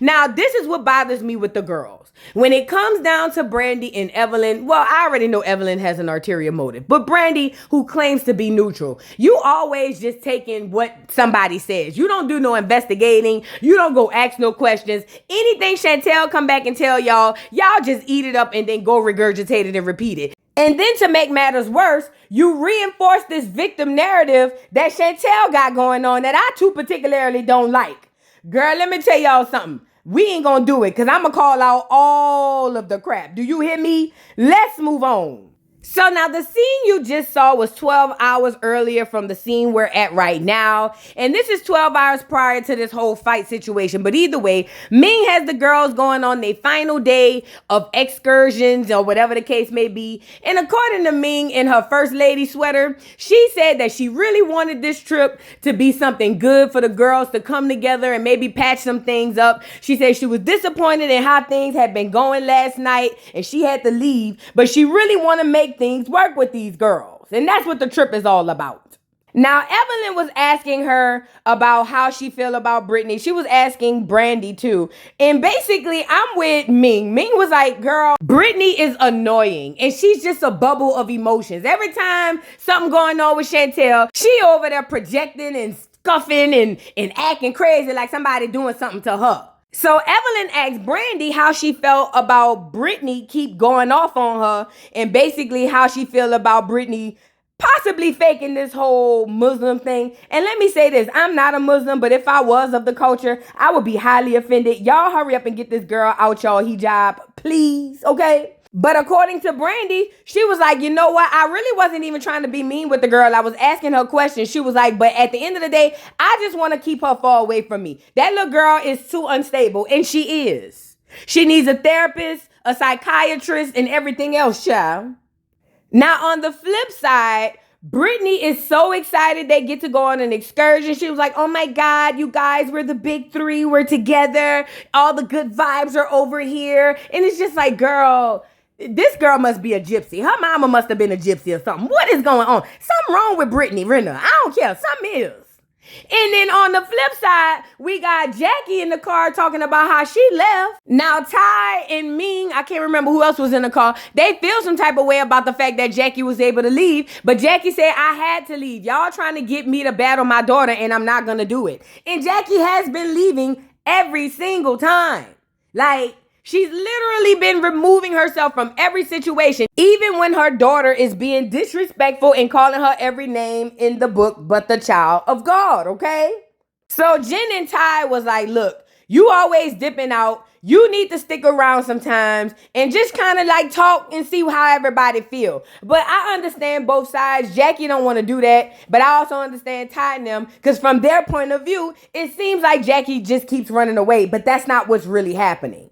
Now, this is what bothers me with the girls. When it comes down to Brandy and Evelyn, well, I already know Evelyn has an ulterior motive, but Brandy, who claims to be neutral, you always just taking what somebody says. You don't do no investigating. You don't go ask no questions. Anything Chantel come back and tell y'all just eat it up and then go regurgitate it and repeat it. And then to make matters worse, you reinforce this victim narrative that Chantel got going on that I too particularly don't like. Girl, let me tell y'all something. We ain't gonna do it because I'm gonna call out all of the crap. Do you hear me? Let's move on. So now the scene you just saw was 12 hours earlier from the scene we're at right now. And this is 12 hours prior to this whole fight situation. But either way, Ming has the girls going on their final day of excursions or whatever the case may be. And according to Ming in her first lady sweater, she said that she really wanted this trip to be something good for the girls to come together and maybe patch some things up. She said she was disappointed in how things had been going last night and she had to leave, but she really want to make things work with these girls. And that's what the trip is all about. Now, Evelyn was asking her about how she feel about Britney. She was asking Brandy too. And basically, I'm with Ming. Ming was like, girl, Britney is annoying. And she's just a bubble of emotions. Every time something going on with Chantel, she over there projecting and scuffing and acting crazy like somebody doing something to her. So Evelyn asked Brandy how she felt about Britney keep going off on her and basically how she feel about Britney possibly faking this whole Muslim thing. And let me say this, I'm not a Muslim, but if I was of the culture, I would be highly offended. Y'all hurry up and get this girl out y'all hijab, please, okay? But according to Brandy, she was like, you know what? I really wasn't even trying to be mean with the girl. I was asking her questions. She was like, but at the end of the day, I just want to keep her far away from me. That little girl is too unstable, and she is. She needs a therapist, a psychiatrist, and everything else, child. Now, on the flip side, Britney is so excited they get to go on an excursion. She was like, oh my God, you guys, we're the big three. We're together. All the good vibes are over here. And it's just like, girl, this girl must be a gypsy. Her mama must have been a gypsy or something. What is going on? Something wrong with Britney, Renna. I don't care. Something is. And then on the flip side, we got Jackie in the car talking about how she left. Now, Ty and Ming, I can't remember who else was in the car. They feel some type of way about the fact that Jackie was able to leave. But Jackie said, I had to leave. Y'all trying to get me to battle my daughter and I'm not going to do it. And Jackie has been leaving every single time. Like, she's literally been removing herself from every situation, even when her daughter is being disrespectful and calling her every name in the book but the child of God, okay? So Jen and Ty was like, look, you always dipping out. You need to stick around sometimes and just kind of like talk and see how everybody feel. But I understand both sides. Jackie don't want to do that, but I also understand Ty and them because from their point of view, it seems like Jackie just keeps running away, but that's not what's really happening.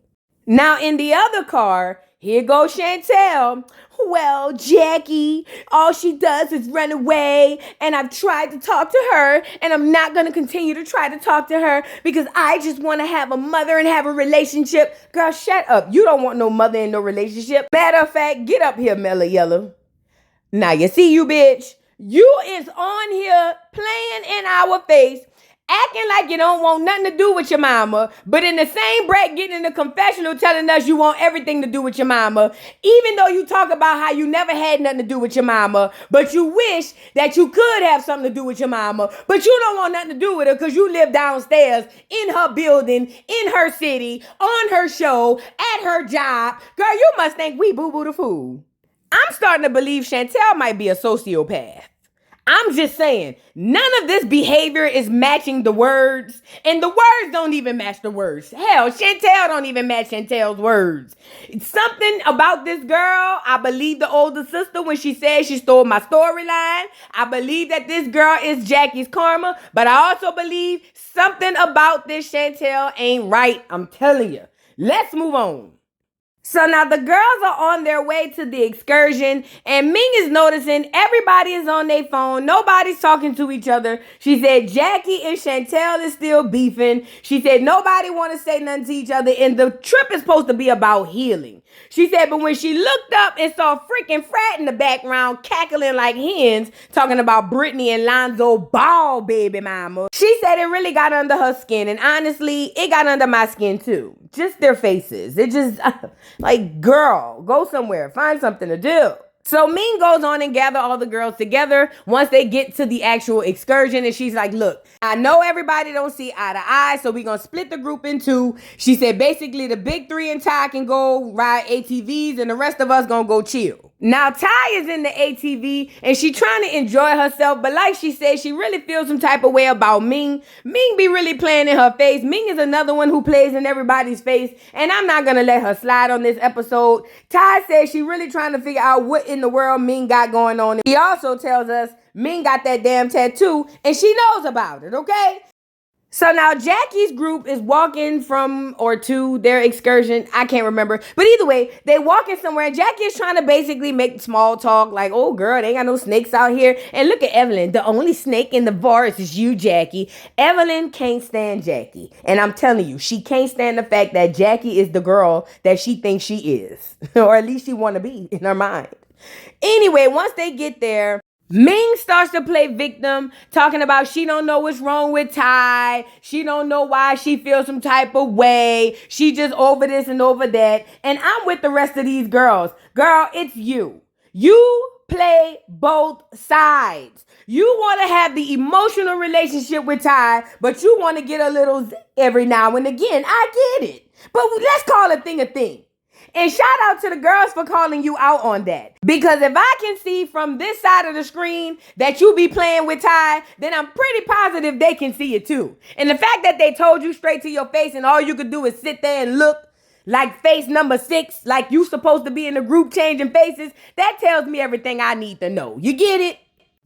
Now, in the other car, here goes Chantel. Well, Jackie, all she does is run away, and I've tried to talk to her, and I'm not going to continue to try to talk to her because I just want to have a mother and have a relationship. Girl, shut up. You don't want no mother and no relationship. Matter of fact, get up here, Mella Yellow. Now, you see you, bitch. You is on here playing in our face, acting like you don't want nothing to do with your mama, but in the same breath getting in the confessional telling us you want everything to do with your mama, even though you talk about how you never had nothing to do with your mama, but you wish that you could have something to do with your mama, but you don't want nothing to do with her because you live downstairs in her building, in her city, on her show, at her job. Girl, you must think we boo-boo the fool. I'm starting to believe Chantel might be a sociopath. I'm just saying, none of this behavior is matching the words, and the words don't even match the words. Hell, Chantel don't even match Chantel's words. It's something about this girl. I believe the older sister when she said she stole my storyline. I believe that this girl is Jackie's karma, but I also believe something about this Chantel ain't right. I'm telling you. Let's move on. So now the girls are on their way to the excursion and Ming is noticing everybody is on their phone. Nobody's talking to each other. She said Jackie and Chantel is still beefing. She said nobody want to say nothing to each other and the trip is supposed to be about healing. She said, but when she looked up and saw freaking Frat in the background cackling like hens, talking about Britney and Lonzo Ball, baby mama, she said it really got under her skin. And honestly, it got under my skin too. Just their faces. It just, like, girl, go somewhere. Find something to do. So Ming goes on and gather all the girls together once they get to the actual excursion. And she's like, look, I know everybody don't see eye to eye, so we're going to split the group in two. She said basically the big three and Ty can go ride ATVs and the rest of us going to go chill. Now, Ty is in the ATV and she trying to enjoy herself, but like she said, she really feels some type of way about Ming. Ming be really playing in her face. Ming is another one who plays in everybody's face, and I'm not going to let her slide on this episode. Ty says she really trying to figure out what in the world Ming got going on. He also tells us Ming got that damn tattoo and she knows about it, okay? So now Jackie's group is walking from or to their excursion. I can't remember. But either way, they walking somewhere. And Jackie is trying to basically make small talk. Like, oh, girl, they ain't got no snakes out here. And look at Evelyn. The only snake in the forest is you, Jackie. Evelyn can't stand Jackie. And I'm telling you, she can't stand the fact that Jackie is the girl that she thinks she is. Or at least she want to be in her mind. Anyway, once they get there, Ming starts to play victim, talking about she don't know what's wrong with Ty. She don't know why she feels some type of way. She just over this and over that. And I'm with the rest of these girls. Girl, it's you. You play both sides. You want to have the emotional relationship with Ty, but you want to get a little every now and again. I get it. But let's call a thing a thing. And shout out to the girls for calling you out on that. Because if I can see from this side of the screen that you be playing with Ty, then I'm pretty positive they can see it too. And the fact that they told you straight to your face and all you could do is sit there and look like face number 6, like you supposed to be in the group changing faces, that tells me everything I need to know. You get it?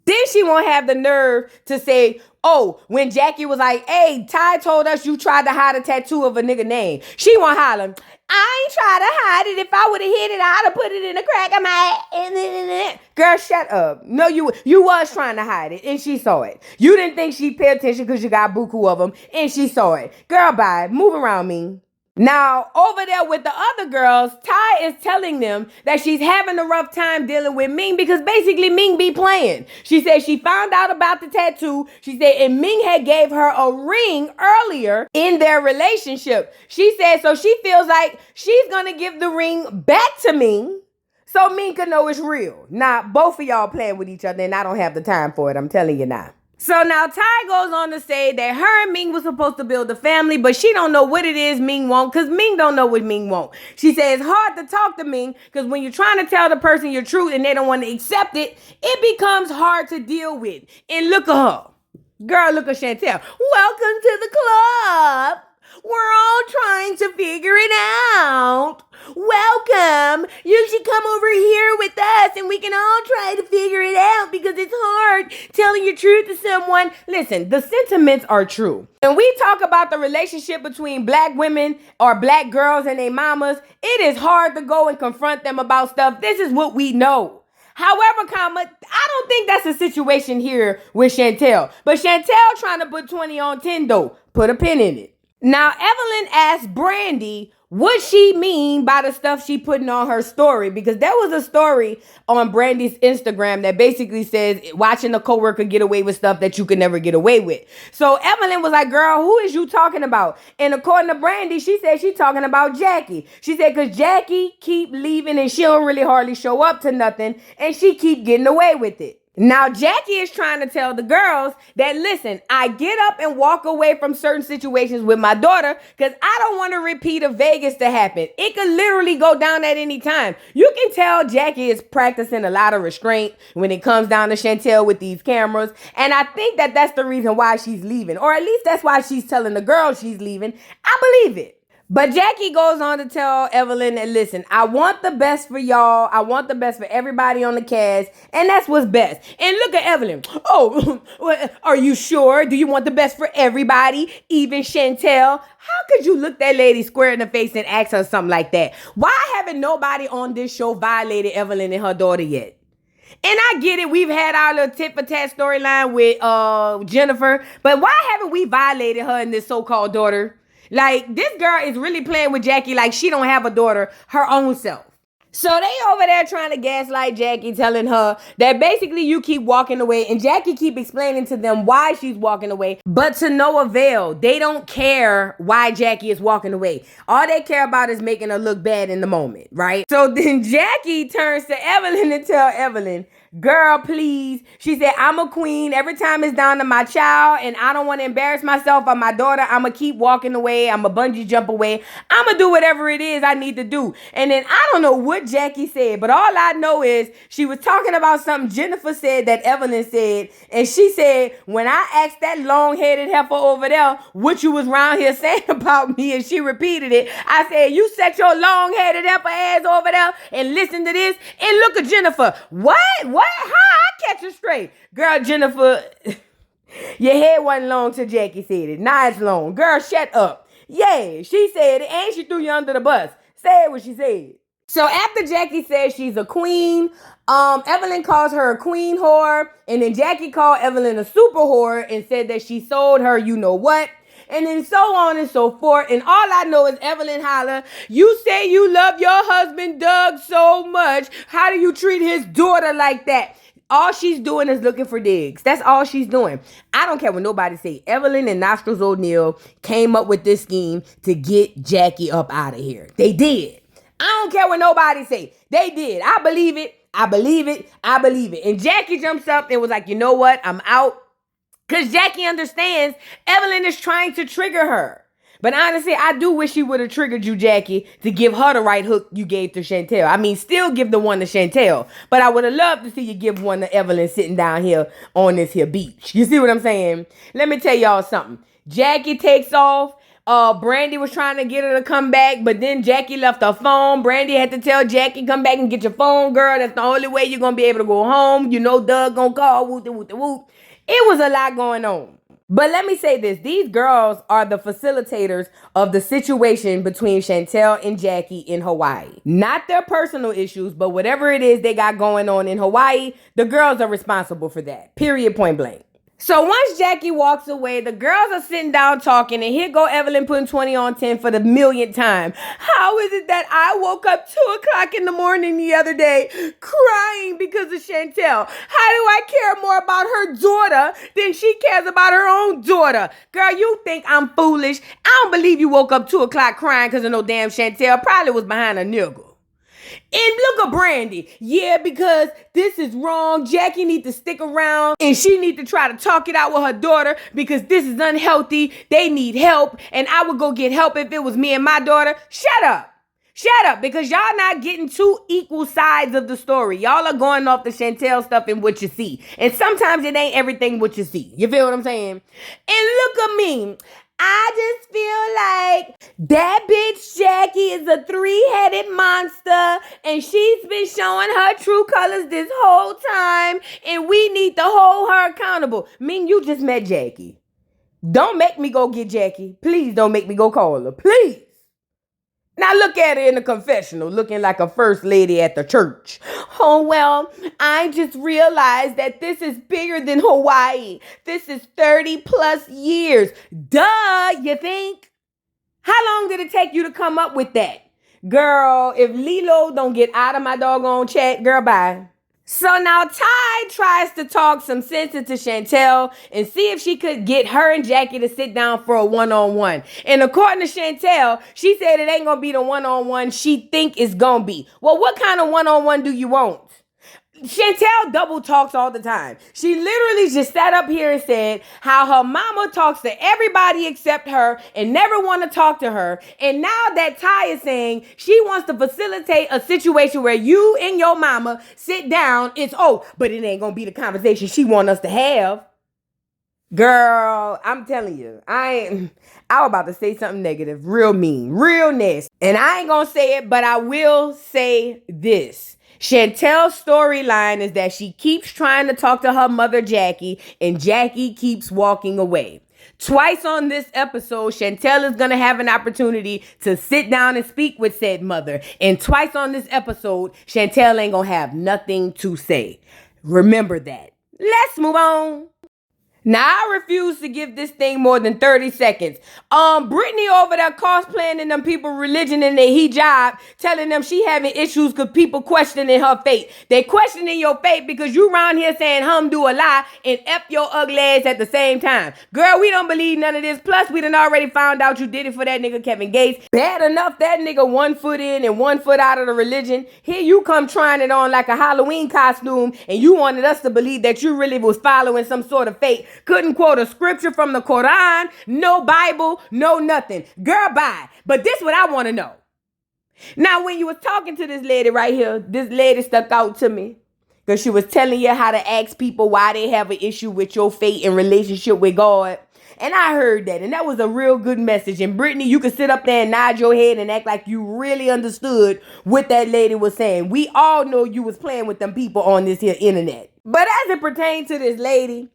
Then she won't have the nerve to say, oh, when Jackie was like, hey, Ty told us you tried to hide a tattoo of a nigga name. She won't holler, I ain't try to hide it. If I would have hid it, I'd have put it in the crack of my... Girl, shut up. No, you was trying to hide it, and she saw it. You didn't think she'd pay attention because you got buku of them, and she saw it. Girl, bye. Move around me. Now, over there with the other girls, Ty is telling them that she's having a rough time dealing with Ming because basically Ming be playing. She said she found out about the tattoo. She said, and Ming had gave her a ring earlier in their relationship. She said, so she feels like she's going to give the ring back to Ming so Ming can know it's real. Now, both of y'all playing with each other and I don't have the time for it. I'm telling you now. So now Ty goes on to say that her and Ming was supposed to build a family, but she don't know what it is Ming want because Ming don't know what Ming want. She says it's hard to talk to Ming because when you're trying to tell the person your truth and they don't want to accept it, it becomes hard to deal with. And look at her. Girl, look at Chantel. Welcome to the club. We're all trying to figure it out. Welcome. You should come over here with us and we can all try to figure it out because it's hard telling your truth to someone. Listen, the sentiments are true. When we talk about the relationship between black women or black girls and their mamas, it is hard to go and confront them about stuff. This is what we know. However, I don't think that's a situation here with Chantel. But Chantel trying to put 20 on 10 though. Put a pin in it. Now, Evelyn asked Brandy what she mean by the stuff she putting on her story, because there was a story on Brandy's Instagram that basically says watching a coworker get away with stuff that you could never get away with. So Evelyn was like, girl, who is you talking about? And according to Brandy, she said she talking about Jackie. She said because Jackie keep leaving and she don't really hardly show up to nothing and she keep getting away with it. Now, Jackie is trying to tell the girls that, listen, I get up and walk away from certain situations with my daughter because I don't want to repeat a Vegas to happen. It could literally go down at any time. You can tell Jackie is practicing a lot of restraint when it comes down to Chantel with these cameras. And I think that that's the reason why she's leaving, or at least that's why she's telling the girls she's leaving. I believe it. But Jackie goes on to tell Evelyn that, listen, I want the best for y'all. I want the best for everybody on the cast. And that's what's best. And look at Evelyn. Oh, are you sure? Do you want the best for everybody? Even Chantel? How could you look that lady square in the face and ask her something like that? Why haven't nobody on this show violated Evelyn and her daughter yet? And I get it. We've had our little tit for tat storyline with Jennifer. But why haven't we violated her and this so-called daughter? Like, this girl is really playing with Jackie like she don't have a daughter her own self. So they over there trying to gaslight Jackie, telling her that basically you keep walking away, and Jackie keep explaining to them why she's walking away, but to no avail. They don't care why Jackie is walking away. All they care about is making her look bad in the moment, right? So then Jackie turns to Evelyn and tell Evelyn, girl, please. She said, I'm a queen. Every time it's down to my child and I don't want to embarrass myself or my daughter, I'm going to keep walking away. I'm going to bungee jump away. I'm going to do whatever it is I need to do. And then I don't know what Jackie said, but all I know is she was talking about something Jennifer said that Evelyn said. And she said, when I asked that long-headed heifer over there what you was around here saying about me, and she repeated it, I said, you set your long-headed heifer ass over there and listen to this. And look at Jennifer. What? How I catch it straight? Girl, Jennifer, your head wasn't long till Jackie said it. Now it's long. Girl, shut up. Yeah, she said it and she threw you under the bus. Say what she said. So after Jackie says she's a queen, Evelyn calls her a queen whore. And then Jackie called Evelyn a super whore and said that she sold her you know what. And then so on and so forth. And all I know is Evelyn holler, you say you love your husband Doug so much. How do you treat his daughter like that? All she's doing is looking for digs. That's all she's doing. I don't care what nobody say. Evelyn and Nostrils O'Neal came up with this scheme to get Jackie up out of here. They did. I don't care what nobody say. They did. I believe it. I believe it. I believe it. And Jackie jumps up and was like, you know what? I'm out. Because Jackie understands Evelyn is trying to trigger her. But honestly, I do wish she would have triggered you, Jackie, to give her the right hook you gave to Chantel. I mean, still give the one to Chantel. But I would have loved to see you give one to Evelyn sitting down here on this here beach. You see what I'm saying? Let me tell y'all something. Jackie takes off. Brandy was trying to get her to come back, but then Jackie left her phone. Brandy had to tell Jackie, come back and get your phone, girl. That's the only way you're going to be able to go home. You know Doug going to call. Whoop, whoop, whoop. It was a lot going on. But let me say this. These girls are the facilitators of the situation between Chantel and Jackie in Hawaii. Not their personal issues, but whatever it is they got going on in Hawaii, the girls are responsible for that. Period, point blank. So once Jackie walks away, the girls are sitting down talking, and here go Evelyn putting 20 on 10 for the millionth time. How is it that I woke up 2:00 in the morning the other day crying because of Chantel? How do I care more about her daughter than she cares about her own daughter? Girl, you think I'm foolish? I don't believe you woke up 2:00 crying because of no damn Chantel. Probably was behind a nigga. And look at Brandy. Yeah, because this is wrong. Jackie need to stick around and she need to try to talk it out with her daughter because this is unhealthy. They need help and I would go get help if it was me and my daughter. Shut up. Shut up, because y'all not getting two equal sides of the story. Y'all are going off the Chantel stuff and what you see. And sometimes it ain't everything what you see. You feel what I'm saying? And look at me. I just feel like that bitch Jackie is a three-headed monster and she's been showing her true colors this whole time and we need to hold her accountable. Mean you just met Jackie. Don't make me go get Jackie. Please don't make me go call her. Please. Now look at her in the confessional, looking like a first lady at the church. Oh, well, I just realized that this is bigger than Hawaii. This is 30 plus years. Duh, you think? How long did it take you to come up with that? Girl, if Lilo don't get out of my doggone chat, girl, bye. So now Ty tries to talk some sense into Chantel and see if she could get her and Jackie to sit down for a one-on-one. And according to Chantel, she said it ain't gonna be the one-on-one she think it's gonna be. Well, what kind of one-on-one do you want? Chantel double talks all the time. She literally just sat up here and said how her mama talks to everybody except her and never want to talk to her. And now that Ty is saying she wants to facilitate a situation where you and your mama sit down, but it ain't gonna be the conversation she want us to have. Girl, I'm telling you, I was about to say something negative, real mean, real nasty. And I ain't gonna say it, but I will say this. Chantel's storyline is that she keeps trying to talk to her mother, Jackie, and Jackie keeps walking away. Twice on this episode, Chantel is going to have an opportunity to sit down and speak with said mother. And twice on this episode, Chantel ain't going to have nothing to say. Remember that. Let's move on. Now, I refuse to give this thing more than 30 seconds. Britney over there cosplaying in them people religion in their hijab, telling them she having issues because people questioning her faith. They questioning your faith because you around here saying alhamdulillah and F your ugly ass at the same time. Girl, we don't believe none of this. Plus, we done already found out you did it for that nigga Kevin Gates. Bad enough that nigga 1 foot in and 1 foot out of the religion. Here you come trying it on like a Halloween costume and you wanted us to believe that you really was following some sort of faith. Couldn't quote a scripture from the Quran, no Bible, no nothing. Girl, bye. But this what I want to know. Now, when you was talking to this lady right here, this lady stuck out to me because she was telling you how to ask people why they have an issue with your faith and relationship with God. And I heard that, and that was a real good message. And Britney, you could sit up there and nod your head and act like you really understood what that lady was saying. We all know you was playing with them people on this here internet. But as it pertains to this lady,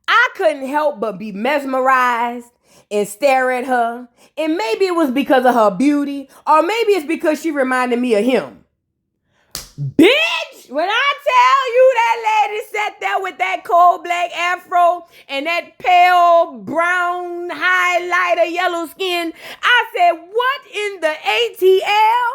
I couldn't help but be mesmerized and stare at her. And maybe it was because of her beauty, or maybe it's because she reminded me of him. Bitch, when I tell you that lady sat there with that cold black afro and that pale brown highlighter yellow skin, I said, what in the ATL?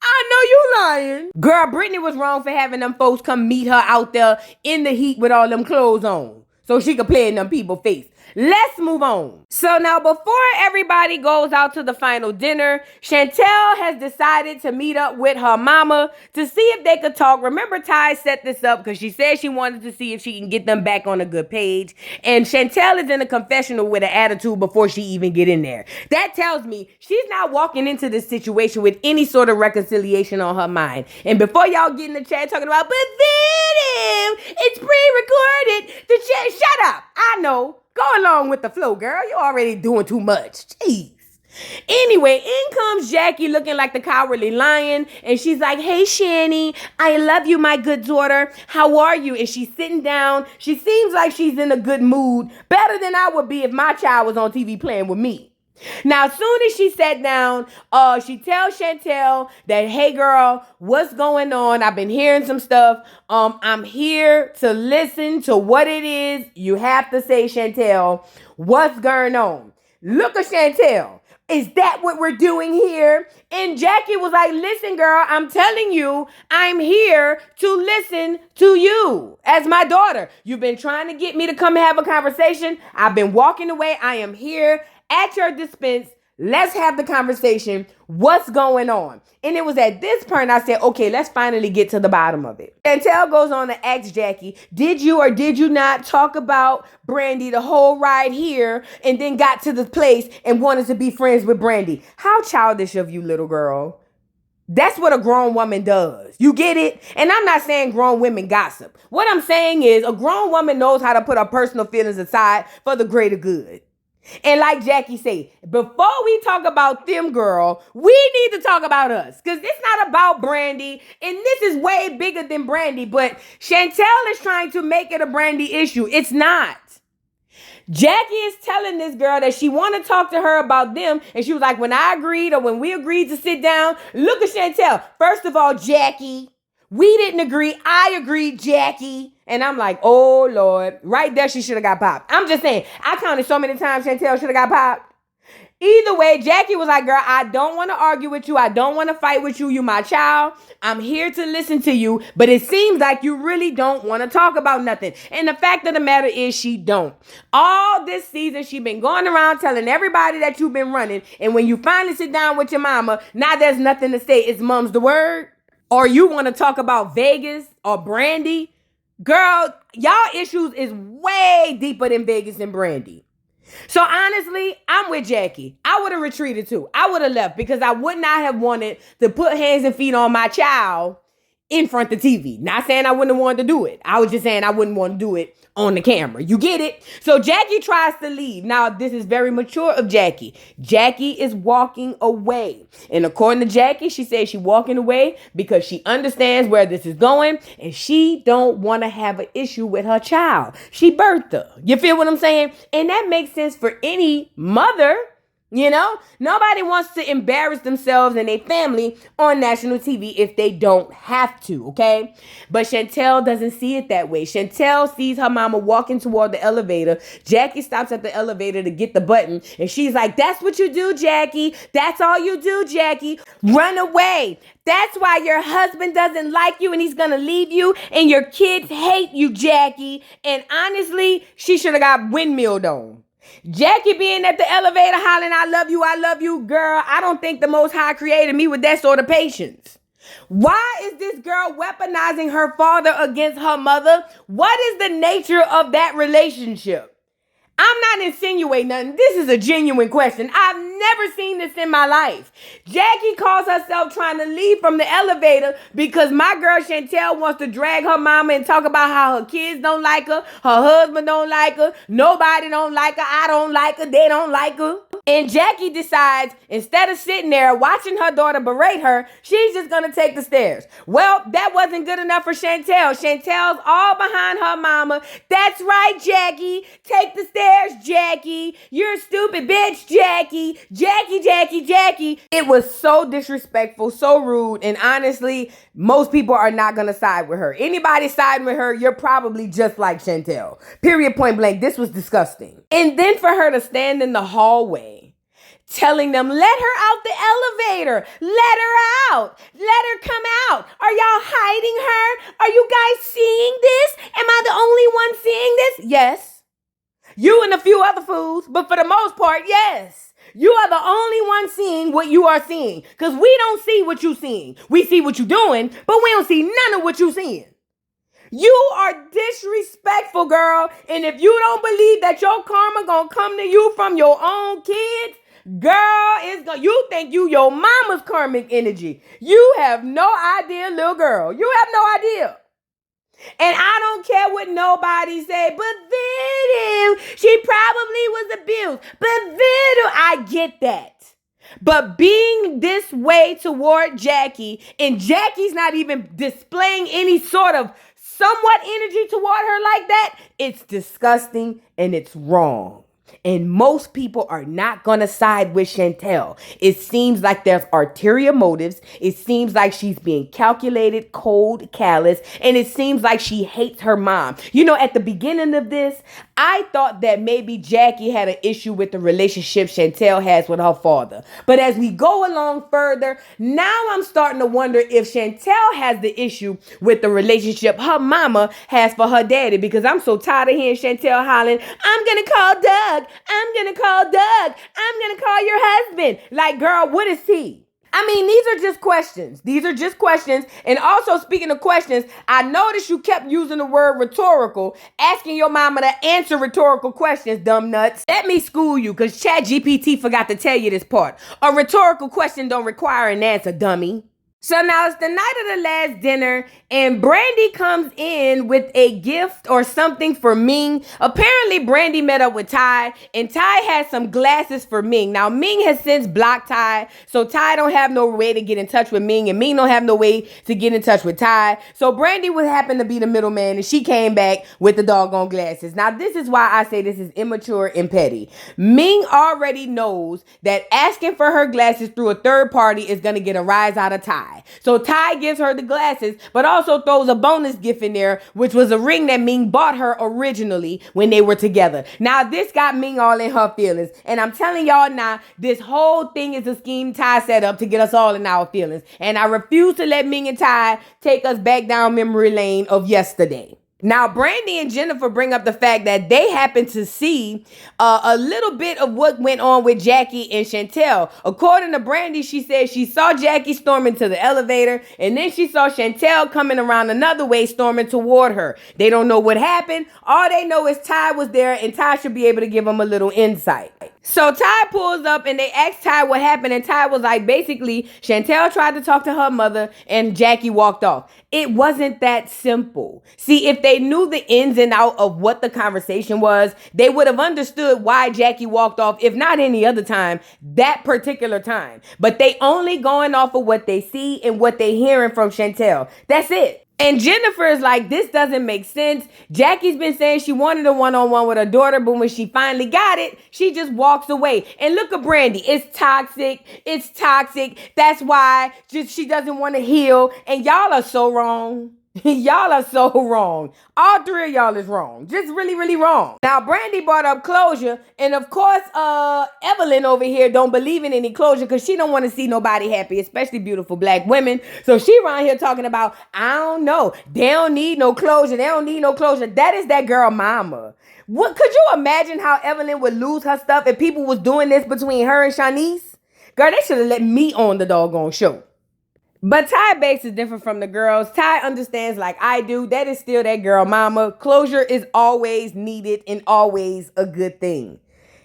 I know you lying. Girl, Britney was wrong for having them folks come meet her out there in the heat with all them clothes on so she could play in them people's face. Let's move on. So now, before everybody goes out to the final dinner, Chantel has decided to meet up with her mama to see if they could talk. Remember, Ty set this up because she said she wanted to see if she can get them back on a good page. And Chantel is in a confessional with an attitude before she even get in there. That tells me she's not walking into this situation with any sort of reconciliation on her mind. And before y'all get in the chat talking about, but then it's pre-recorded. The chat, shut up. I know. Go along with the flow, girl. You're already doing too much. Jeez. Anyway, in comes Jackie looking like the cowardly lion. And she's like, hey, Shani, I love you, my good daughter. How are you? And she's sitting down. She seems like she's in a good mood. Better than I would be if my child was on TV playing with me. Now, as soon as she sat down, she tells Chantel that, hey, girl, what's going on? I've been hearing some stuff. I'm here to listen to what it is. You have to say, Chantel, what's going on? Look at Chantel. Is that what we're doing here? And Jackie was like, listen, girl, I'm telling you, I'm here to listen to you as my daughter. You've been trying to get me to come and have a conversation. I've been walking away. I am here at your dispense. Let's have the conversation. What's going on? And it was at this point I said, okay, let's finally get to the bottom of it. Chantel goes on to ask Jackie, did you or did you not talk about Brandy the whole ride here and then got to the place and wanted to be friends with Brandy? How childish of you, little girl. That's what a grown woman does. You get it? And I'm not saying grown women gossip. What I'm saying is a grown woman knows how to put her personal feelings aside for the greater good. And like Jackie said, before we talk about them, girl, we need to talk about us. Because it's not about Brandy. And this is way bigger than Brandy. But Chantel is trying to make it a Brandy issue. It's not. Jackie is telling this girl that she want to talk to her about them. And she was like, when I agreed or when we agreed to sit down, look at Chantel. First of all, Jackie, we didn't agree. I agreed, Jackie. And I'm like, oh, Lord. Right there, she should have got popped. I'm just saying, I counted so many times Chantel should have got popped. Either way, Jackie was like, girl, I don't want to argue with you. I don't want to fight with you. You my child. I'm here to listen to you. But it seems like you really don't want to talk about nothing. And the fact of the matter is she don't. All this season, she been going around telling everybody that you've been running. And when you finally sit down with your mama, now there's nothing to say. It's mum's the word. Or you want to talk about Vegas or Brandy. Girl, y'all issues is way deeper than Vegas and Brandy. So honestly, I'm with Jackie. I would have retreated too. I would have left because I would not have wanted to put hands and feet on my child in front of TV. Not saying I wouldn't have wanted to do it. I was just saying I wouldn't want to do it on the camera. You get it? So Jackie tries to leave. Now, this is very mature of Jackie. Jackie is walking away. And according to Jackie, she says she's walking away because she understands where this is going and she don't want to have an issue with her child. She birthed her. You feel what I'm saying? And that makes sense for any mother. You know, nobody wants to embarrass themselves and their family on national TV if they don't have to, okay? But Chantel doesn't see it that way. Chantel sees her mama walking toward the elevator. Jackie stops at the elevator to get the button, and she's like, that's what you do, Jackie. That's all you do, Jackie. Run away. That's why your husband doesn't like you and he's gonna leave you, and your kids hate you, Jackie. And honestly, she should have got windmilled on. Jackie being at the elevator hollering, I love you, girl. I don't think the Most High created me with that sort of patience. Why is this girl weaponizing her father against her mother? What is the nature of that relationship? I'm not insinuating nothing. This is a genuine question. I've never seen this in my life. Jackie calls herself trying to leave from the elevator because my girl Chantel wants to drag her mama and talk about how her kids don't like her husband don't like her, nobody don't like her, I don't like her, they don't like her. And Jackie decides, instead of sitting there watching her daughter berate her, she's just going to take the stairs. Well, that wasn't good enough for Chantel. Chantel's all behind her mama. That's right, Jackie. Take the stairs, Jackie. You're a stupid bitch, Jackie. Jackie. It was so disrespectful, so rude, and honestly, most people are not going to side with her. Anybody siding with her, you're probably just like Chantel. Period, point blank. This was disgusting. And then for her to stand in the hallway telling them, let her out the elevator. Let her out. Let her come out. Are y'all hiding her? Are you guys seeing this? Am I the only one seeing this? Yes. You and a few other fools, but for the most part, yes. You are the only one seeing what you are seeing, because we don't see what you're seeing. We see what you're doing, but we don't see none of what you're seeing. You are disrespectful, girl. And if you don't believe that your karma gonna come to you from your own kids, girl, you think you your mama's karmic energy. You have no idea, little girl. You have no idea. And I don't care what nobody say, but Voodoo, she probably was abused. But Voodoo, I get that. But being this way toward Jackie, and Jackie's not even displaying any sort of somewhat energy toward her like that, it's disgusting and it's wrong. And most people are not going to side with Chantel. It seems like there's ulterior motives. It seems like she's being calculated, cold, callous, and it seems like she hates her mom. You know, at the beginning of this, I thought that maybe Jackie had an issue with the relationship Chantel has with her father. But as we go along further, now I'm starting to wonder if Chantel has the issue with the relationship her mama has for her daddy, because I'm so tired of hearing Chantel hollering, I'm going to call Doug. I'm going to call Doug. I'm going to call your husband. Like, girl, what is he? I mean, these are just questions. These are just questions. And also, speaking of questions, I noticed you kept using the word rhetorical, asking your mama to answer rhetorical questions, dumb nuts. Let me school you, because ChatGPT forgot to tell you this part. A rhetorical question don't require an answer, dummy. So now it's the night of the last dinner, and Brandy comes in with a gift or something for Ming. Apparently, Brandy met up with Ty, and Ty has some glasses for Ming. Now, Ming has since blocked Ty, so Ty don't have no way to get in touch with Ming, and Ming don't have no way to get in touch with Ty. So Brandy would happen to be the middleman, and she came back with the doggone glasses. Now, this is why I say this is immature and petty. Ming already knows that asking for her glasses through a third party is going to get a rise out of Ty. So Ty gives her the glasses, but also throws a bonus gift in there, which was a ring that Ming bought her originally when they were together. Now, this got Ming all in her feelings. And I'm telling y'all now, this whole thing is a scheme Ty set up to get us all in our feelings. And I refuse to let Ming and Ty take us back down memory lane of yesterday. Now, Brandy and Jennifer bring up the fact that they happen to see a little bit of what went on with Jackie and Chantel. According to Brandy, she said she saw Jackie storming to the elevator, and then she saw Chantel coming around another way storming toward her. They don't know what happened. All they know is Ty was there, and Ty should be able to give them a little insight. So Ty pulls up, and they ask Ty what happened, and Ty was like, basically, Chantel tried to talk to her mother, and Jackie walked off. It wasn't that simple. See, if they knew the ins and out of what the conversation was, they would have understood why Jackie walked off, if not any other time, that particular time. But they only going off of what they see and what they hearing from Chantel. That's it. And Jennifer is like, this doesn't make sense. Jackie's been saying she wanted a one-on-one with her daughter, but when she finally got it, she just walks away. And look at Brandy. It's toxic. It's toxic. That's why she doesn't want to heal. And y'all are so wrong. Y'all are so wrong. All three of y'all is wrong. Just really, really wrong. Now, Brandy brought up closure. And of course, Evelyn over here don't believe in any closure because she don't want to see nobody happy, especially beautiful black women. So she around here talking about, I don't know. They don't need no closure. They don't need no closure. That is that girl mama. What could you imagine how Evelyn would lose her stuff if people was doing this between her and Shanice? Girl, they should have let me on the doggone show. But Ty Bates is different from the girls. Ty understands like I do. That is still that girl mama. Closure is always needed and always a good thing.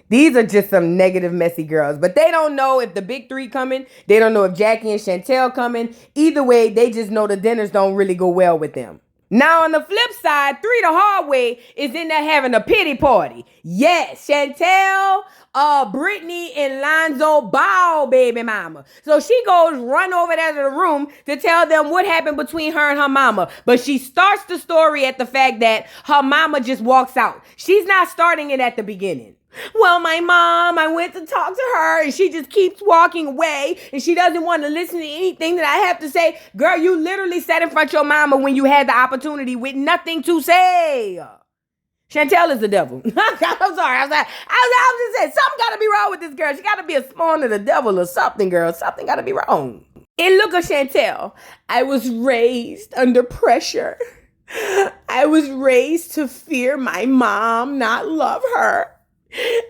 These are just some negative, messy girls. But they don't know if the big three coming. They don't know if Jackie and Chantel coming. Either way, they just know the dinners don't really go well with them. Now, on the flip side, Three the Hard Way is in there having a pity party. Yes, Chantel, Britney, and Lonzo Ball, baby mama. So she goes run over there to the room to tell them what happened between her and her mama. But she starts the story at the fact that her mama just walks out. She's not starting it at the beginning. Well, my mom, I went to talk to her and she just keeps walking away and she doesn't want to listen to anything that I have to say. Girl, you literally sat in front of your mama when you had the opportunity with nothing to say. Chantel is the devil. I'm sorry. I was just saying, something got to be wrong with this girl. She got to be a spawn of the devil or something, girl. Something got to be wrong. And look at Chantel. I was raised under pressure. I was raised to fear my mom, not love her.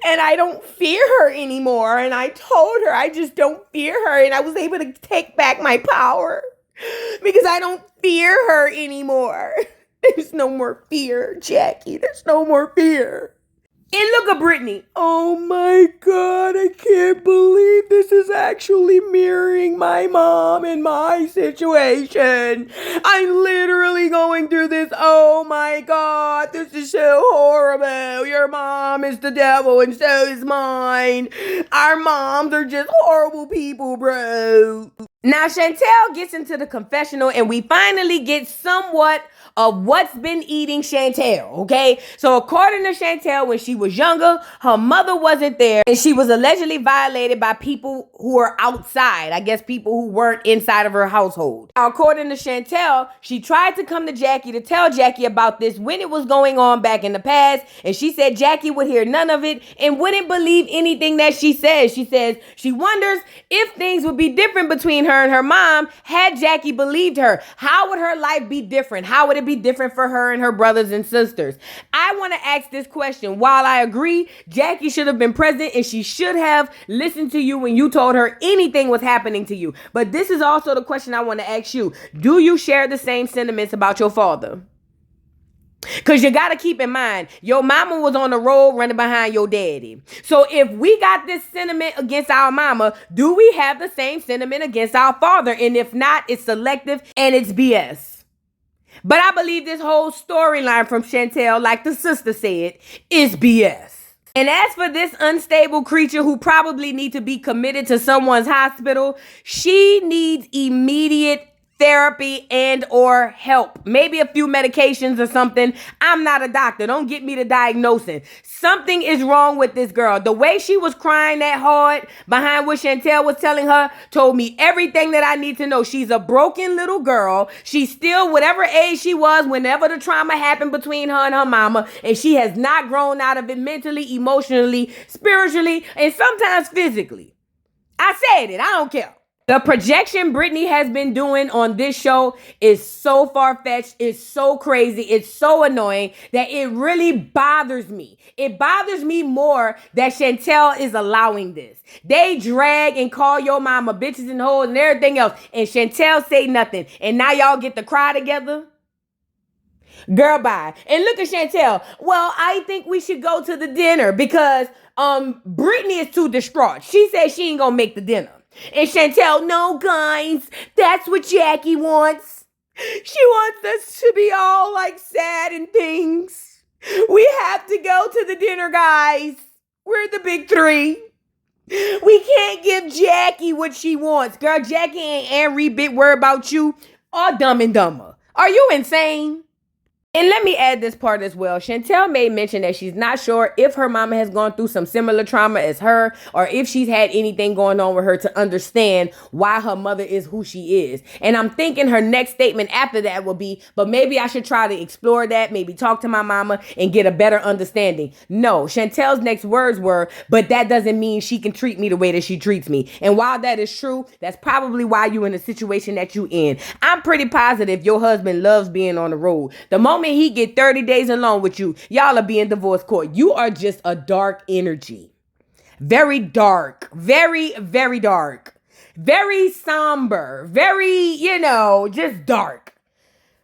And I don't fear her anymore. And I told her I just don't fear her. And I was able to take back my power because I don't fear her anymore. There's no more fear, Jackie. There's no more fear. And look at Britney. Oh my God, I can't believe this is actually mirroring my mom and my situation. I'm literally going through this. Oh my God, this is so horrible. Your mom is the devil and so is mine. Our moms are just horrible people, bro. Now, Chantel gets into the confessional and we finally get somewhat of what's been eating Chantel, okay? So according to Chantel, when she was younger, her mother wasn't there and she was allegedly violated by people who were outside. I guess people who weren't inside of her household. Now, according to Chantel, she tried to come to Jackie to tell Jackie about this when it was going on back in the past. And she said Jackie would hear none of it and wouldn't believe anything that she says. She says she wonders if things would be different between her and her mom had Jackie believed her. How would her life be different? How would it be different for her and her brothers and sisters? I want to ask this question. While I agree Jackie should have been present and she should have listened to you when you told her anything was happening to you, but this is also the question I want to ask you. Do you share the same sentiments about your father? Because you got to keep in mind, your mama was on the road running behind your daddy. So if we got this sentiment against our mama, do we have the same sentiment against our father? And if not, it's selective and it's BS. But I believe this whole storyline from Chantel, like the sister said, is BS. And as for this unstable creature who probably needs to be committed to someone's hospital, she needs immediate therapy and or help. Maybe a few medications or something. I'm not a doctor. Don't get me to diagnosing. Something is wrong with this girl. The way she was crying that hard behind what Chantel was telling her told me everything that I need to know. She's a broken little girl. She's still whatever age she was whenever the trauma happened between her and her mama, and she has not grown out of it mentally, emotionally, spiritually, and sometimes physically. I said it. I don't care. The projection Britney has been doing on this show is so far-fetched, it's so crazy, it's so annoying that it really bothers me. It bothers me more that Chantel is allowing this. They drag and call your mama bitches and hoes and everything else, and Chantel say nothing. And now y'all get to cry together? Girl, bye. And look at Chantel. Well, I think we should go to the dinner because Britney is too distraught. She said she ain't gonna make the dinner. And Chantel, no, guys, that's what Jackie wants. She wants us to be all like sad and things. We have to go to the dinner, guys. We're the big three. We can't give Jackie what she wants. Girl, Jackie ain't every bit worried about you or Dumb and Dumber. Are you insane? And let me add this part as well. Chantel made mention that she's not sure if her mama has gone through some similar trauma as her, or if she's had anything going on with her to understand why her mother is who she is. And I'm thinking her next statement after that will be, but maybe I should try to explore that, maybe talk to my mama and get a better understanding. No, Chantel's next words were, but that doesn't mean she can treat me the way that she treats me. And while that is true, that's probably why you're in the situation that you in. I'm pretty positive your husband loves being on the road. The moment he get 30 days alone with you, y'all are being divorce court. You are just a dark energy. Very dark. Very, very dark. Very somber. Very, just dark.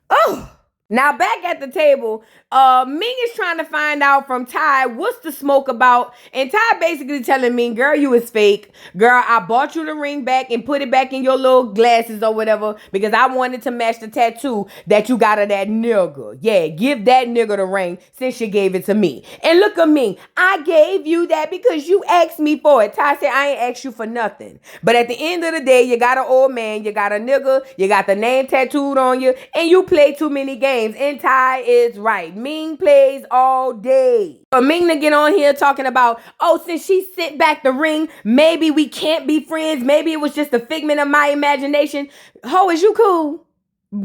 Oh. Now back at the table, Ming is trying to find out from Ty what's the smoke about. And Ty basically telling Ming, girl, you is fake. Girl, I bought you the ring back and put it back in your little glasses or whatever because I wanted to match the tattoo that you got of that nigga. Yeah, give that nigga the ring since you gave it to me. And look at Ming, I gave you that because you asked me for it. Ty said, I ain't asked you for nothing. But at the end of the day, you got an old man, you got a nigga, you got the name tattooed on you, and you play too many games. And Ty is right. Ming plays all day. For Ming to get on here talking about, oh, since she sent back the ring, maybe we can't be friends. Maybe it was just a figment of my imagination. Ho, is you cool?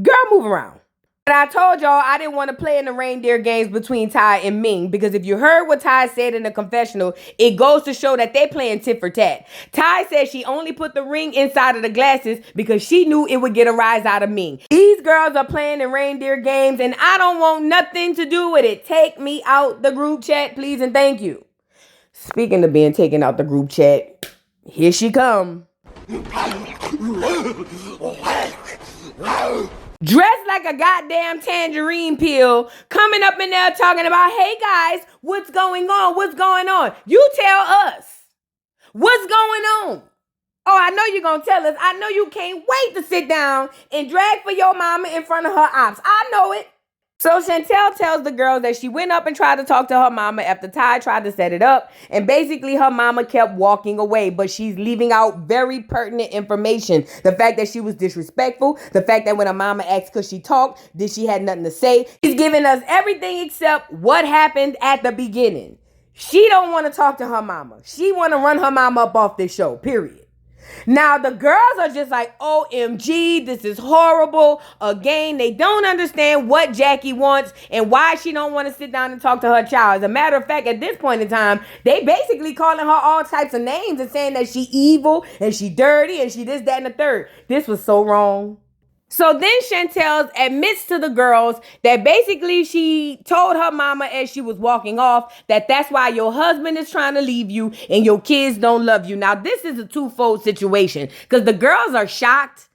Girl, move around. But I told y'all I didn't want to play in the reindeer games between Ty and Ming because if you heard what Ty said in the confessional, it goes to show that they playing tit for tat. Ty said she only put the ring inside of the glasses because she knew it would get a rise out of Ming. These girls are playing in reindeer games and I don't want nothing to do with it. Take me out the group chat, please and thank you. Speaking of being taken out the group chat, here she come. Dressed like a goddamn tangerine peel, coming up in there talking about, hey guys, what's going on? What's going on? You tell us. What's going on? Oh, I know you're going to tell us. I know you can't wait to sit down and drag for your mama in front of her ops. I know it. So Chantel tells the girls that she went up and tried to talk to her mama after Ty tried to set it up. And basically her mama kept walking away, but she's leaving out very pertinent information. The fact that she was disrespectful, the fact that when her mama asked because she talked, that she had nothing to say. She's giving us everything except what happened at the beginning. She don't want to talk to her mama. She want to run her mama up off this show, period. Now, the girls are just like, OMG, this is horrible. Again, they don't understand what Jackie wants and why she don't want to sit down and talk to her child. As a matter of fact, at this point in time, they basically calling her all types of names and saying that she evil and she dirty and she this, that, and the third. This was so wrong. So then Chantel admits to the girls that basically she told her mama as she was walking off that that's why your husband is trying to leave you and your kids don't love you. Now, this is a twofold situation because the girls are shocked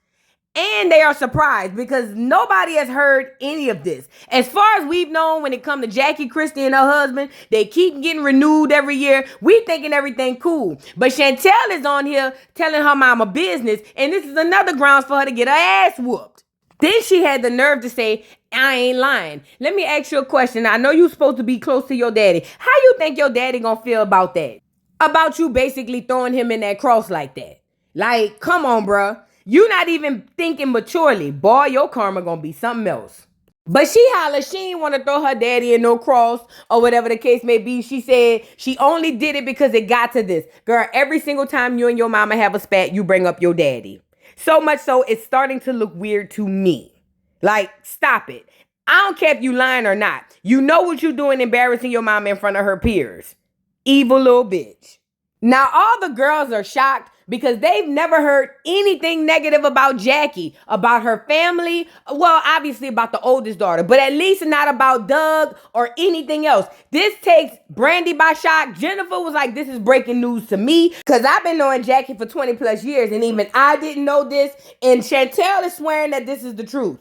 and they are surprised because nobody has heard any of this. As far as we've known when it comes to Jackie Christie and her husband, they keep getting renewed every year. We thinking everything cool. But Chantel is on here telling her mama business, and this is another grounds for her to get her ass whooped. Then she had the nerve to say, I ain't lying. Let me ask you a question. I know you're supposed to be close to your daddy. How you think your daddy gonna feel about that? About you basically throwing him in that cross like that? Like, come on, bruh. You not even thinking maturely. Boy, your karma gonna be something else. But she holler she ain't want to throw her daddy in no cross or whatever the case may be. She said she only did it because it got to this. Girl, every single time you and your mama have a spat, you bring up your daddy. So much so, it's starting to look weird to me. Like, stop it. I don't care if you lying or not. You know what you're doing embarrassing your mama in front of her peers. Evil little bitch. Now, all the girls are shocked because they've never heard anything negative about Jackie, about her family. Well, obviously about the oldest daughter, but at least not about Doug or anything else. This takes Brandy by shock. Jennifer was like, this is breaking news to me because I've been knowing Jackie for 20 plus years and even I didn't know this. And Chantel is swearing that this is the truth.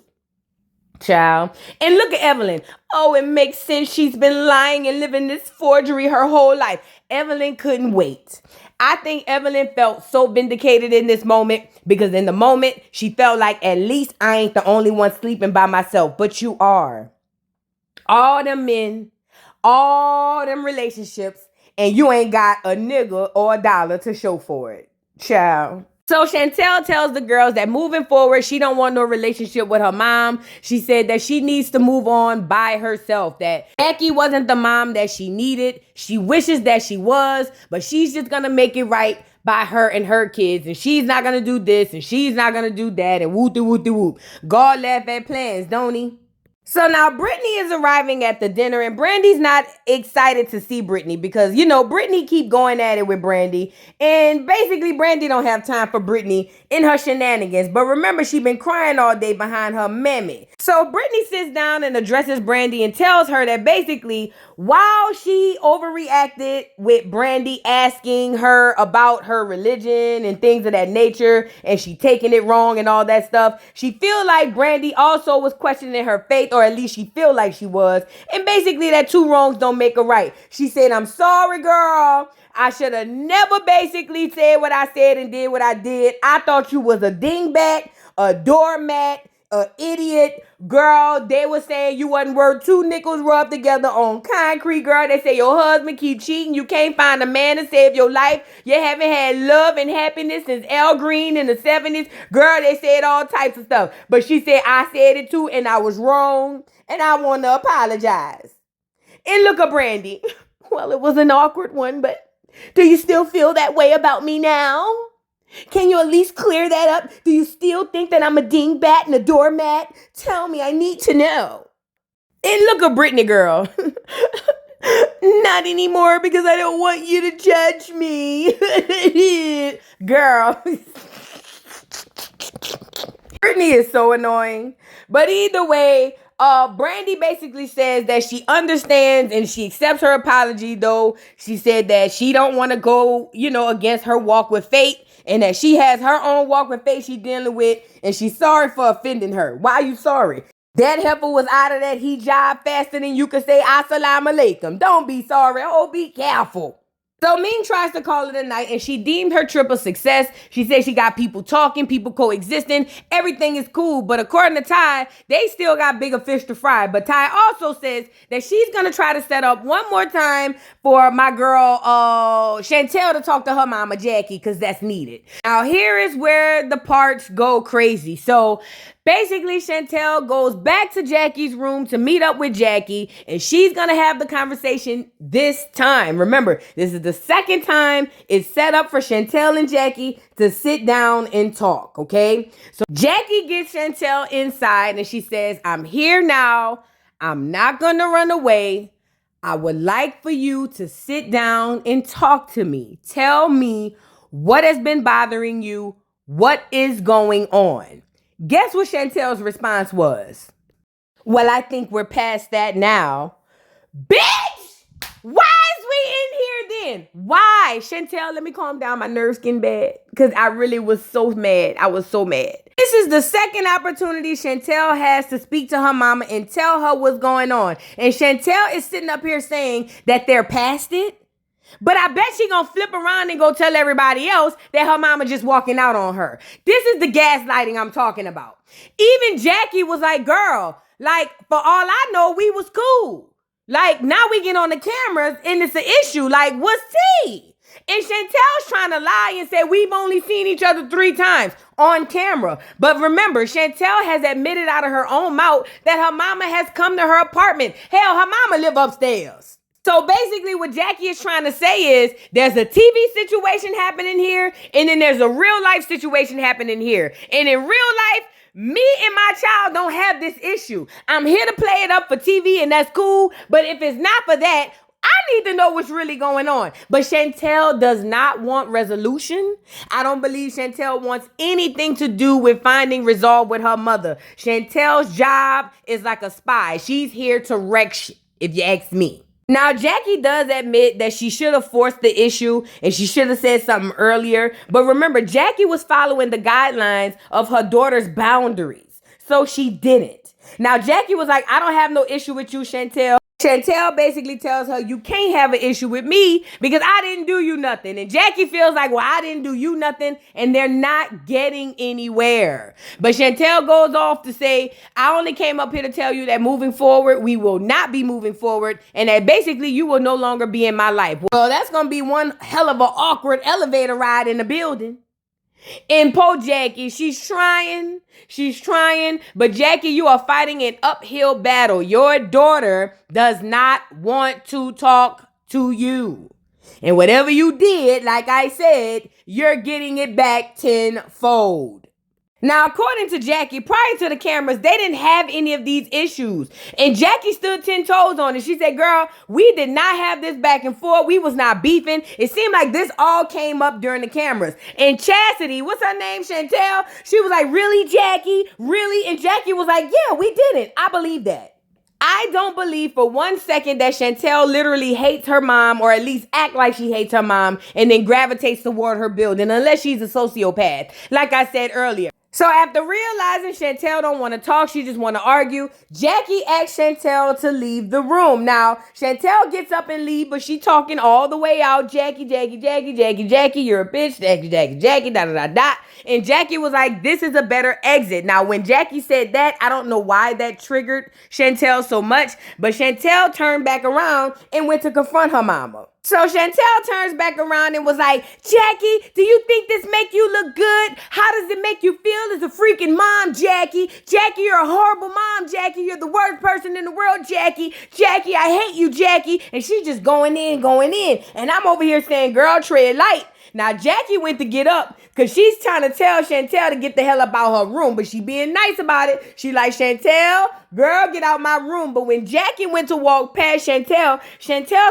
Child. And look at Evelyn. Oh, it makes sense. She's been lying and living this forgery her whole life. Evelyn couldn't wait. I think Evelyn felt so vindicated in this moment because in the moment she felt like at least I ain't the only one sleeping by myself, but you are. All them men, all them relationships, and you ain't got a nigga or a dollar to show for it. Child. So Chantel tells the girls that moving forward, she don't want no relationship with her mom. She said that she needs to move on by herself, that Jackie wasn't the mom that she needed. She wishes that she was, but she's just going to make it right by her and her kids. And she's not going to do this and she's not going to do that and whoop-de-whoop-de-whoop. God laugh at plans, don't he? So now Britney is arriving at the dinner and Brandy's not excited to see Britney because, you know, Britney keep going at it with Brandy. And basically Brandy don't have time for Britney in her shenanigans. But remember, she been crying all day behind her mammy. So Britney sits down and addresses Brandy and tells her that basically while she overreacted with Brandy asking her about her religion and things of that nature and she taking it wrong and all that stuff, she feel like Brandy also was questioning her faith, or at least she feel like she was. And basically that two wrongs don't make a right. She said, I'm sorry, girl. I should have never basically said what I said and did what I did. I thought you was a dingbat, a doormat, an idiot. Girl, they were saying you wasn't worth two nickels rubbed together on concrete, girl. They say your husband keep cheating. You can't find a man to save your life. You haven't had love and happiness since Al Green in the 70s. Girl, they said all types of stuff. But she said, I said it too and I was wrong and I want to apologize. And look at Brandy. Well, it was an awkward one, but do you still feel that way about me now? Can you at least clear that up? Do you still think that I'm a dingbat and a doormat? Tell me, I need to know. And look at Britney, girl. Not anymore because I don't want you to judge me. Girl. Britney is so annoying. But either way, Brandy basically says that she understands and she accepts her apology, though she said that she don't want to go, against her walk with fate and that she has her own walk with fate she's dealing with and she's sorry for offending her. Why are you sorry? That heifer was out of that hijab faster than you could say assalamu alaikum. Don't be sorry. Oh, be careful. So Ming tries to call it a night and she deemed her trip a success. She said she got people talking, people coexisting. Everything is cool. But according to Ty, they still got bigger fish to fry. But Ty also says that she's going to try to set up one more time for my girl Chantel to talk to her mama Jackie because that's needed. Now here is where the parts go crazy. So basically, Chantel goes back to Jackie's room to meet up with Jackie, and she's going to have the conversation this time. Remember, this is the second time it's set up for Chantel and Jackie to sit down and talk, okay? So Jackie gets Chantel inside, and she says, I'm here now. I'm not going to run away. I would like for you to sit down and talk to me. Tell me what has been bothering you. What is going on? Guess what Chantel's response was? Well, I think we're past that now. Bitch! Why is we in here then? Why? Chantel, let me calm down. My nerves getting bad. Because I really was so mad. I was so mad. This is the second opportunity Chantel has to speak to her mama and tell her what's going on. And Chantel is sitting up here saying that they're past it. But I bet she gonna flip around and go tell everybody else that her mama just walking out on her. This is the gaslighting I'm talking about. Even Jackie was like, girl, like, for all I know, we was cool. Like, now we get on the cameras and it's an issue. Like, what's tea? And Chantel's trying to lie and say we've only seen each other 3 times on camera. But remember, Chantel has admitted out of her own mouth that her mama has come to her apartment. Hell, her mama live upstairs. So basically what Jackie is trying to say is there's a TV situation happening here and then there's a real life situation happening here. And in real life, me and my child don't have this issue. I'm here to play it up for TV and that's cool. But if it's not for that, I need to know what's really going on. But Chantel does not want resolution. I don't believe Chantel wants anything to do with finding resolve with her mother. Chantel's job is like a spy. She's here to wreck shit, if you ask me. Now, Jackie does admit that she should have forced the issue and she should have said something earlier. But remember, Jackie was following the guidelines of her daughter's boundaries. So she didn't. Now, Jackie was like, I don't have no issue with you, Chantel. Chantel basically tells her, you can't have an issue with me because I didn't do you nothing. And Jackie feels like, well, I didn't do you nothing. And they're not getting anywhere. But Chantel goes off to say, I only came up here to tell you that moving forward, we will not be moving forward. And that basically you will no longer be in my life. Well, that's going to be one hell of an awkward elevator ride in the building. And poor Jackie, she's trying, but Jackie, you are fighting an uphill battle. Your daughter does not want to talk to you. And whatever you did, like I said, you're getting it back tenfold. Now, according to Jackie, prior to the cameras, they didn't have any of these issues. And Jackie stood 10 toes on it. She said, girl, we did not have this back and forth. We was not beefing. It seemed like this all came up during the cameras. And Chastity, what's her name, Chantel? She was like, really, Jackie? Really? And Jackie was like, yeah, we didn't. I believe that. I don't believe for 1 second that Chantel literally hates her mom, or at least act like she hates her mom and then gravitates toward her building, unless she's a sociopath, like I said earlier. So after realizing Chantel don't want to talk, she just want to argue, Jackie asked Chantel to leave the room. Now, Chantel gets up and leave, but she talking all the way out, Jackie, you're a bitch, Jackie, da. And Jackie was like, this is a better exit. Now, when Jackie said that, I don't know why that triggered Chantel so much, but Chantel turned back around and went to confront her mama. So Chantel turns back around and was like, Jackie, do you think this make you look good? How does it make you feel as a freaking mom, Jackie? Jackie, you're a horrible mom, Jackie. You're the worst person in the world, Jackie. Jackie, I hate you, Jackie. And she's just going in. And I'm over here saying, girl, tread light. Now, Jackie went to get up because she's trying to tell Chantel to get the hell about her room, but she being nice about it. She like, Chantel, girl, get out my room. But when Jackie went to walk past Chantel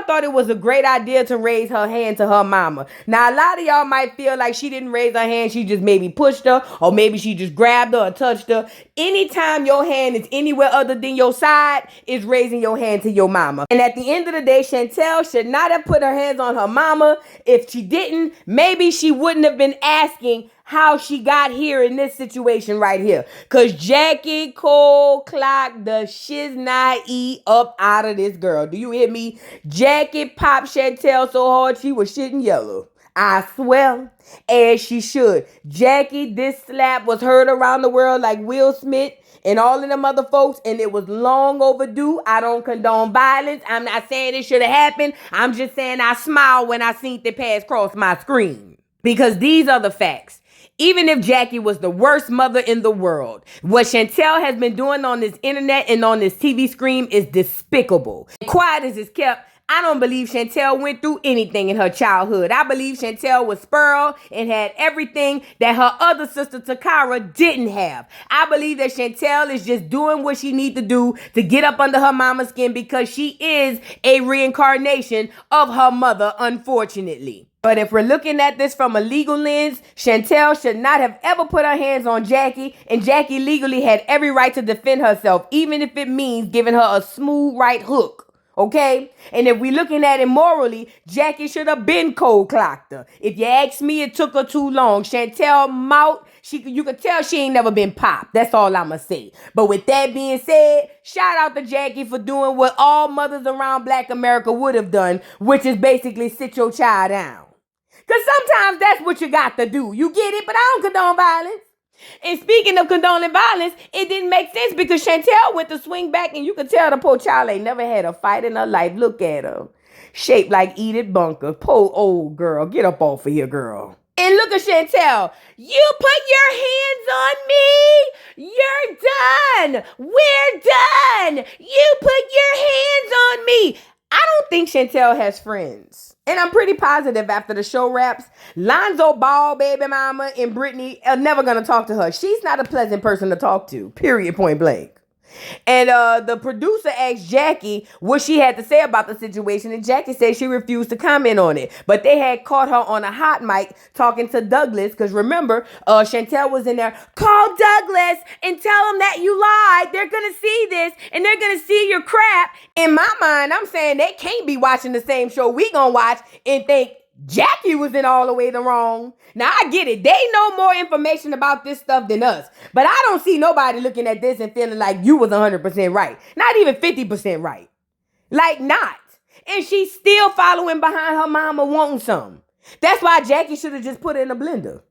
thought it was a great idea to raise her hand to her mama. Now, a lot of y'all might feel like she didn't raise her hand. She just maybe pushed her, or maybe she just grabbed her or touched her. Anytime your hand is anywhere other than your side, is raising your hand to your mama. And at the end of the day, Chantel should not have put her hands on her mama. If she didn't, maybe she wouldn't have been asking how she got here in this situation right here. Because Jackie cold clocked the shiznai up out of this girl. Do you hear me? Jackie popped Chantel so hard she was shitting yellow. I swear, as she should. Jackie, this slap was heard around the world like Will Smith and all of them other folks, and it was long overdue. I don't condone violence. I'm not saying it should have happened. I'm just saying I smiled when I seen it pass across my screen. Because these are the facts. Even if Jackie was the worst mother in the world, what Chantel has been doing on this internet and on this TV screen is despicable. Quiet as it's kept, I don't believe Chantel went through anything in her childhood. I believe Chantel was spoiled and had everything that her other sister Takara didn't have. I believe that Chantel is just doing what she needs to do to get up under her mama's skin because she is a reincarnation of her mother, unfortunately. But if we're looking at this from a legal lens, Chantel should not have ever put her hands on Jackie, and Jackie legally had every right to defend herself, even if it means giving her a smooth right hook. Okay? And if we're looking at it morally, Jackie should have been cold clocked her. If you ask me, it took her too long. Chantel mouth, you could tell she ain't never been popped. That's all I'ma say. But with that being said, shout out to Jackie for doing what all mothers around Black America would have done, which is basically sit your child down. Because sometimes that's what you got to do. You get it? But I don't condone violence. And speaking of condoning violence, it didn't make sense because Chantel went to swing back, and you could tell the poor child ain't never had a fight in her life. Look at her. Shaped like Edith Bunker. Poor old girl. Get up off of here, girl. And look at Chantel. You put your hands on me. You're done. We're done. You put your hands on me. I don't think Chantel has friends. And I'm pretty positive after the show wraps, Lonzo Ball, baby mama, and Britney are never going to talk to her. She's not a pleasant person to talk to, period, point blank. And the producer asked Jackie what she had to say about the situation, and Jackie said she refused to comment on it. But they had caught her on a hot mic talking to Douglas, because remember, Chantel was in there. Call Douglas and tell him that you lied. They're going to see this, and they're going to see your crap. In my mind, I'm saying they can't be watching the same show we gonna watch and think Jackie was in all the way the wrong. Now, I get it. They know more information about this stuff than us. But I don't see nobody looking at this and feeling like you was 100% right. Not even 50% right. Like, not. And she's still following behind her mama wanting some. That's why Jackie should have just put it in a blender.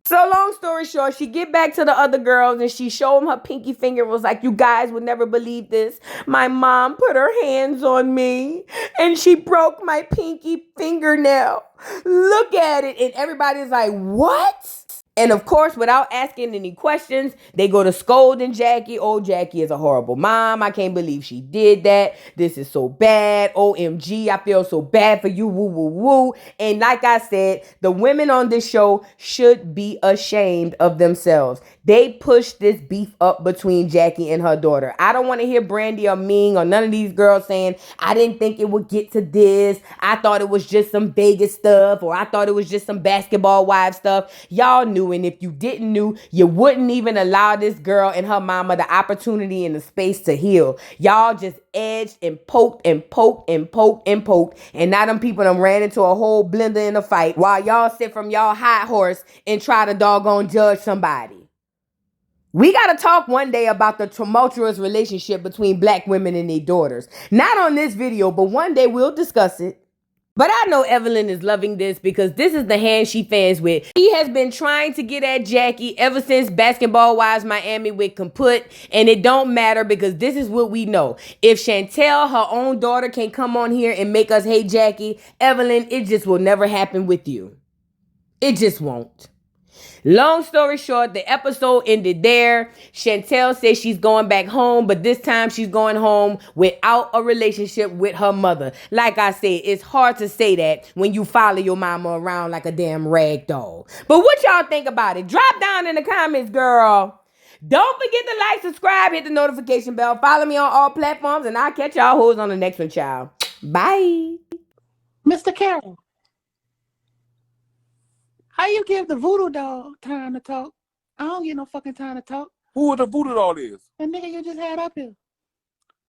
So long story short, she get back to the other girls and she showed them her pinky finger and was like, you guys would never believe this. My mom put her hands on me and she broke my pinky fingernail. Look at it. And everybody's like, what? And of course, without asking any questions, they go to scolding Jackie. Oh, Jackie is a horrible mom. I can't believe she did that. This is so bad. OMG, I feel so bad for you. Woo, woo, woo. And like I said, the women on this show should be ashamed of themselves. They pushed this beef up between Jackie and her daughter. I don't want to hear Brandy or Ming or none of these girls saying, I didn't think it would get to this. I thought it was just some Vegas stuff, or I thought it was just some basketball wives stuff. Y'all knew, and if you didn't know, you wouldn't even allow this girl and her mama the opportunity and the space to heal. Y'all just edged and poked and poked and poked and poked, and now them people done ran into a whole blender in a fight while y'all sit from y'all high horse and try to doggone judge somebody. We got to talk one day about the tumultuous relationship between black women and their daughters. Not on this video, but one day we'll discuss it. But I know Evelyn is loving this because this is the hand she fans with. She has been trying to get at Jackie ever since Basketball Wives Miami with Kaput, and it don't matter because this is what we know. If Chantel, her own daughter, can come on here and make us hate Jackie, Evelyn, it just will never happen with you. It just won't. Long story short, the episode ended there. Chantel says she's going back home, but this time she's going home without a relationship with her mother. Like I said, it's hard to say that when you follow your mama around like a damn rag doll. But what y'all think about it? Drop down in the comments, girl. Don't forget to like, subscribe, hit the notification bell. Follow me on all platforms, and I'll catch y'all hoes on the next one, child. Bye. Mr. Carroll, how you give the voodoo doll time to talk? I don't get no fucking time to talk. Who the voodoo doll is? The nigga you just had up here.